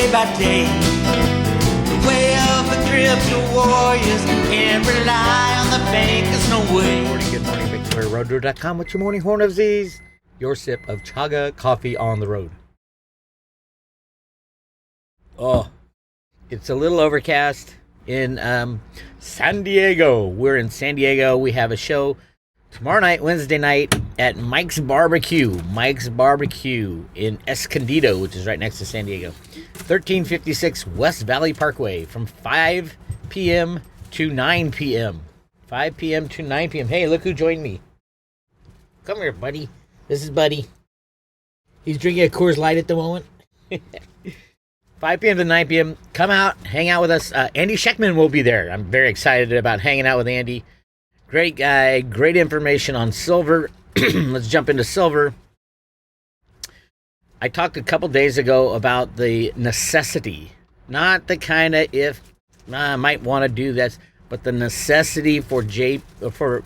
day by day. The way of the crypto warriors, can't rely on the bankers, no way. Good morning, Bix Weir, roadroad.com with your morning horn of Z's, your sip of chaga coffee on the road. Oh, it's a little overcast in San Diego. We're in San Diego. We have a show tomorrow night, Wednesday night, at Mike's Barbecue. Mike's Barbecue in Escondido, which is right next to San Diego. 1356 West Valley Parkway from 5 p.m. to 9 p.m. 5 p.m. to 9 p.m. Hey, look who joined me. Come here, buddy. This is Buddy. He's drinking a Coors Light at the moment. 5 p.m. to 9 p.m. Come out, hang out with us. Andy Scheckman will be there. I'm very excited about hanging out with Andy. Great guy, great information on silver. Let's jump into silver. I talked a couple days ago about the necessity, not the kind of if I might want to do this, but the necessity for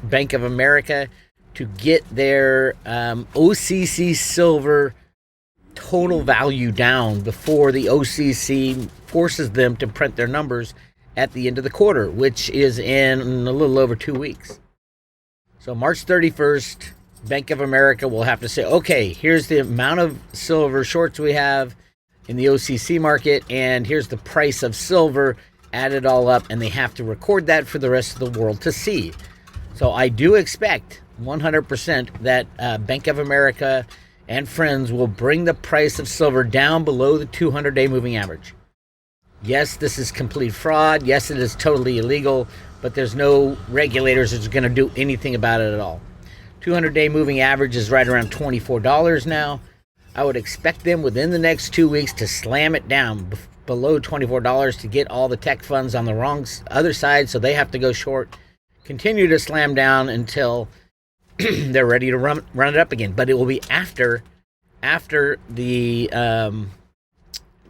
Bank of America to get their OCC silver total value down before the OCC forces them to print their numbers at the end of the quarter, which is in a little over 2 weeks. So March 31st, Bank of America will have to say, okay, here's the amount of silver shorts we have in the OCC market, and here's the price of silver, add it all up, and they have to record that for the rest of the world to see. So I do expect 100% that Bank of America and friends will bring the price of silver down below the 200-day moving average. Yes, this is complete fraud. Yes, it is totally illegal, but there's no regulators that's going to do anything about it at all. 200-day moving average is right around $24 now. I would expect them within the next 2 weeks to slam it down below $24 to get all the tech funds on the wrong other side, so they have to go short. Continue to slam down until they're ready to run it up again. But it will be after the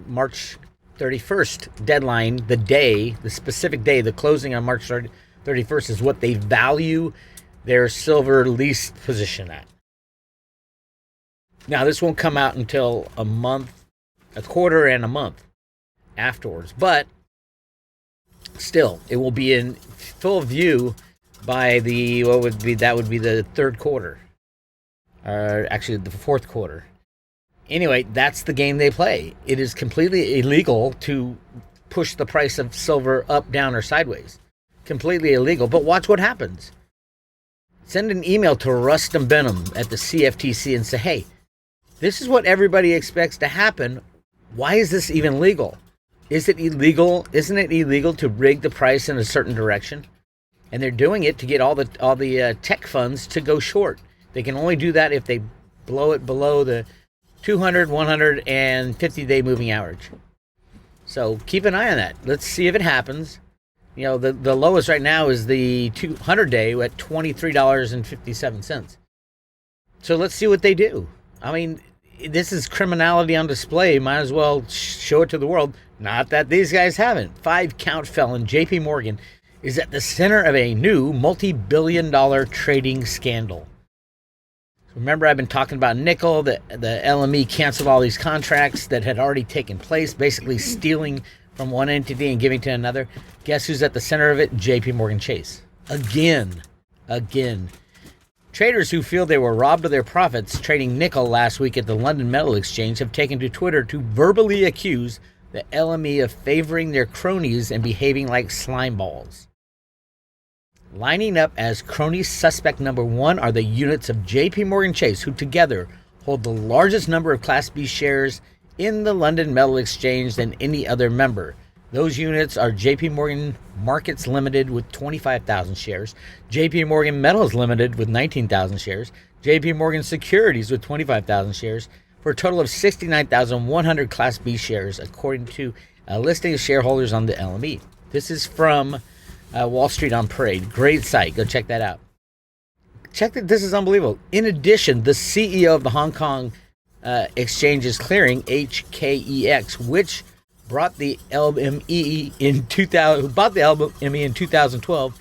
March 31st deadline, the specific day, the closing on March 31st is what they value their silver lease position at. Now, this won't come out until a quarter and a month afterwards, but still, it will be in full view by the third quarter, or actually the fourth quarter. Anyway, that's the game they play. It is completely illegal to push the price of silver up, down, or sideways. Completely illegal. But watch what happens. Send an email to Rustam Benham at the CFTC and say, hey, this is what everybody expects to happen. Why is this even legal? Is it illegal? Isn't it illegal to rig the price in a certain direction? And they're doing it to get all the tech funds to go short. They can only do that if they blow it below the 200, 150-day moving average. So keep an eye on that. Let's see if it happens. You know, the lowest right now is the 200-day at $23.57. So let's see what they do. I mean, this is criminality on display. Might as well show it to the world. Not that these guys haven't. 5-count felon JPMorgan is at the center of a new multi-billion-dollar trading scandal. Remember, I've been talking about nickel. The LME canceled all these contracts that had already taken place, basically stealing from one entity and giving to another. Guess who's at the center of it? JPMorgan Chase. Again. Traders who feel they were robbed of their profits trading nickel last week at the London Metal Exchange have taken to Twitter to verbally accuse the LME of favoring their cronies and behaving like slime balls. Lining up as crony suspect number one are the units of JPMorgan Chase, who together hold the largest number of Class B shares in the London Metal Exchange than any other member. Those units are JPMorgan Markets Limited with 25,000 shares, JPMorgan Metals Limited with 19,000 shares, JPMorgan Securities with 25,000 shares, for a total of 69,100 Class B shares, according to a listing of shareholders on the LME. This is from Wall Street on Parade. Great site. Go check that out. Check that. This is unbelievable. In addition, the CEO of the Hong Kong Exchanges Clearing, HKEX, which brought the LME in 2012,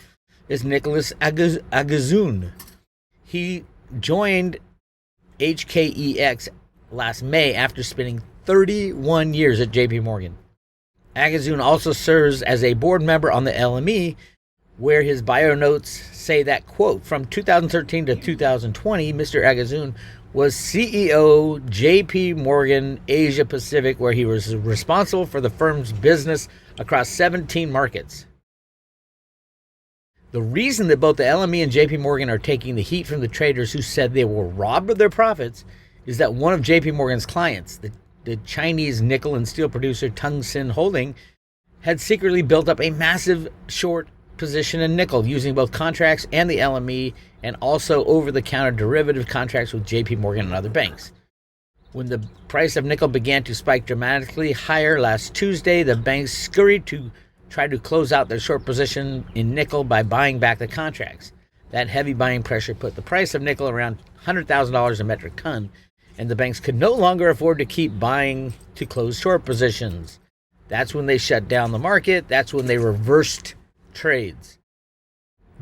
is Nicholas Agazoon. He joined HKEX last May after spending 31 years at JPMorgan. Agazoon also serves as a board member on the LME, where his bio notes say that, quote, from 2013 to 2020, Mr. Agazoon was CEO JPMorgan Asia Pacific, where he was responsible for the firm's business across 17 markets. The reason that both the LME and JPMorgan are taking the heat from the traders who said they were robbed of their profits is that one of JPMorgan's clients, the Chinese nickel and steel producer Tungsten Holding, had secretly built up a massive short position in nickel using both contracts and the LME, and also over-the-counter derivative contracts with JPMorgan and other banks. When the price of nickel began to spike dramatically higher last Tuesday, the banks scurried to try to close out their short position in nickel by buying back the contracts. That heavy buying pressure put the price of nickel around $100,000 a metric ton, and the banks could no longer afford to keep buying to close short positions. That's when they shut down the market. That's when they reversed trades.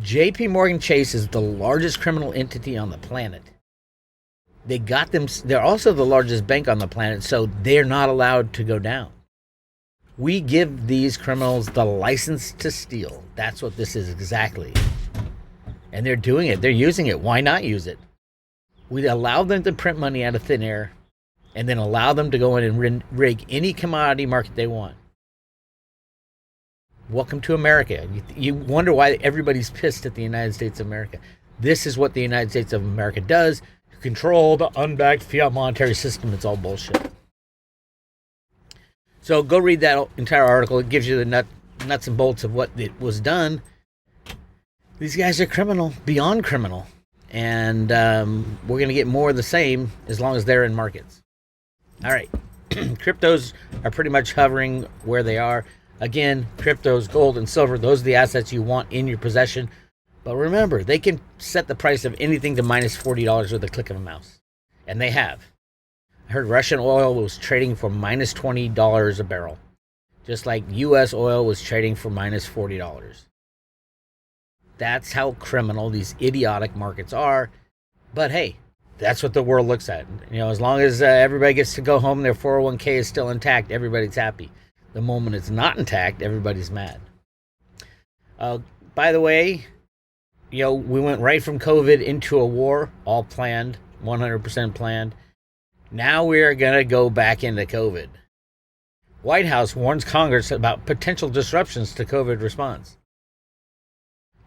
JPMorgan Chase is the largest criminal entity on the planet. They're also the largest bank on the planet, so they're not allowed to go down. We give these criminals the license to steal. That's what this is exactly. And they're doing it. They're using it. Why not use it? We allow them to print money out of thin air and then allow them to go in and rig any commodity market they want. Welcome to America. You wonder why everybody's pissed at the United States of America. This is what the United States of America does to control the unbacked fiat monetary system. It's all bullshit. So go read that entire article. It gives you the nuts and bolts of what it was done. These guys are criminal, beyond criminal. And we're going to get more of the same as long as they're in markets. All right. Cryptos are pretty much hovering where they are. Again, cryptos, gold, and silver, those are the assets you want in your possession. But remember, they can set the price of anything to minus $40 with a click of a mouse. And they have. I heard Russian oil was trading for minus $20 a barrel. Just like U.S. oil was trading for minus $40. That's how criminal these idiotic markets are. But hey, that's what the world looks at. You know, as long as everybody gets to go home, their 401k is still intact, everybody's happy. The moment it's not intact, everybody's mad. By the way, you know, we went right from COVID into a war, all planned, 100% planned. Now we are going to go back into COVID. White House warns Congress about potential disruptions to COVID response.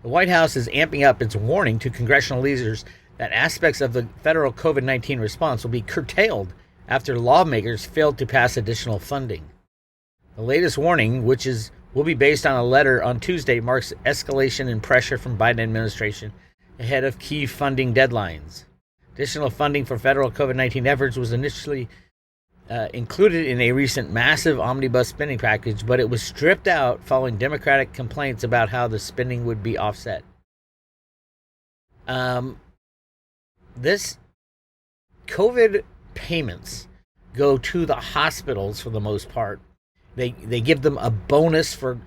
The White House is amping up its warning to congressional leaders that aspects of the federal COVID-19 response will be curtailed after lawmakers failed to pass additional funding. The latest warning, which will be based on a letter on Tuesday, marks escalation in pressure from Biden administration ahead of key funding deadlines. Additional funding for federal COVID-19 efforts was initially included in a recent massive omnibus spending package, but it was stripped out following Democratic complaints about how the spending would be offset. This COVID payments go to the hospitals for the most part. They give them a bonus for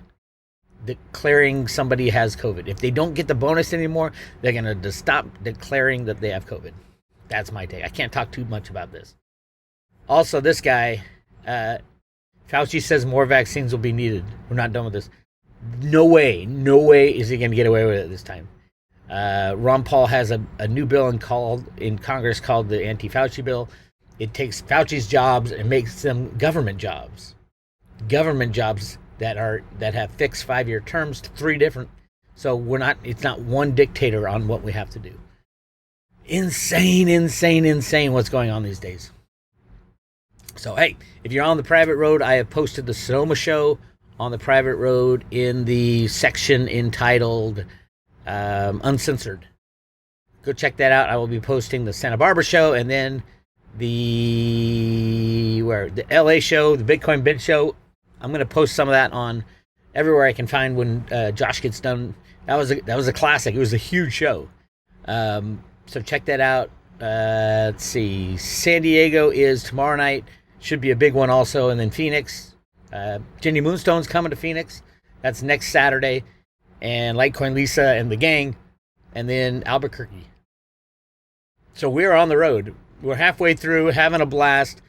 declaring somebody has COVID. If they don't get the bonus anymore, they're going to stop declaring that they have COVID. That's my take. I can't talk too much about this. Also, this guy, Fauci says more vaccines will be needed. We're not done with this. No way is he going to get away with it this time. Ron Paul has a new bill in Congress called the anti-Fauci bill. It takes Fauci's jobs and makes them government jobs. Government jobs that have fixed 5-year terms, 3 different. So it's not one dictator on what we have to do. Insane what's going on these days. So hey, if you're on the private road, I have posted the Sonoma show on the private road in the section entitled Uncensored. Go check that out. I will be posting the Santa Barbara show and then the LA show, the Bitcoin Bit show. I'm going to post some of that on everywhere I can find when Josh gets done. That was a classic. It was a huge show. So check that out. Let's see. San Diego is tomorrow night. Should be a big one also. And then Phoenix. Jenny Moonstone's coming to Phoenix. That's next Saturday. And Litecoin Lisa and the gang. And then Albuquerque. So we're on the road. We're halfway through, having a blast.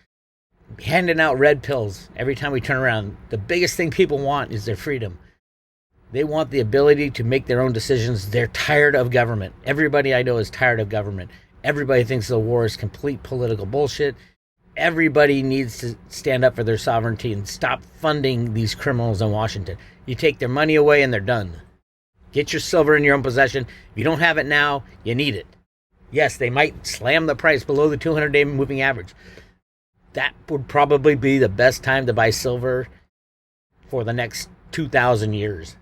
handing out red pills every time we turn around. The biggest thing people want is their freedom. They want the ability to make their own decisions. They're tired of government. Everybody I know is tired of government. Everybody thinks the war is complete political bullshit. Everybody needs to stand up for their sovereignty and stop funding these criminals in Washington. You take their money away and they're done. Get your silver in your own possession. If you don't have it now, you need it. Yes, they might slam the price below the 200-day moving average. That would probably be the best time to buy silver for the next 2,000 years.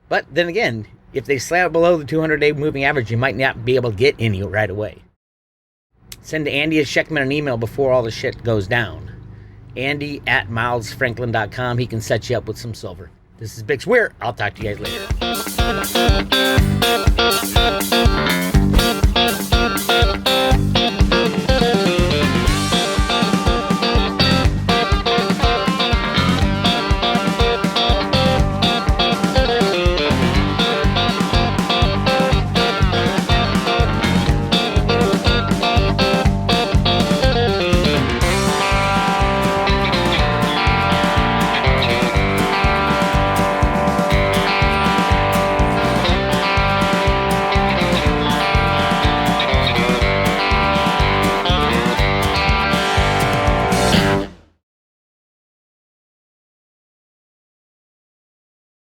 But then again, if they slam it below the 200-day moving average, you might not be able to get any right away. Send Andy a Scheckman an email before all the shit goes down. Andy@milesfranklin.com. He can set you up with some silver. This is Bix Weir. I'll talk to you guys later.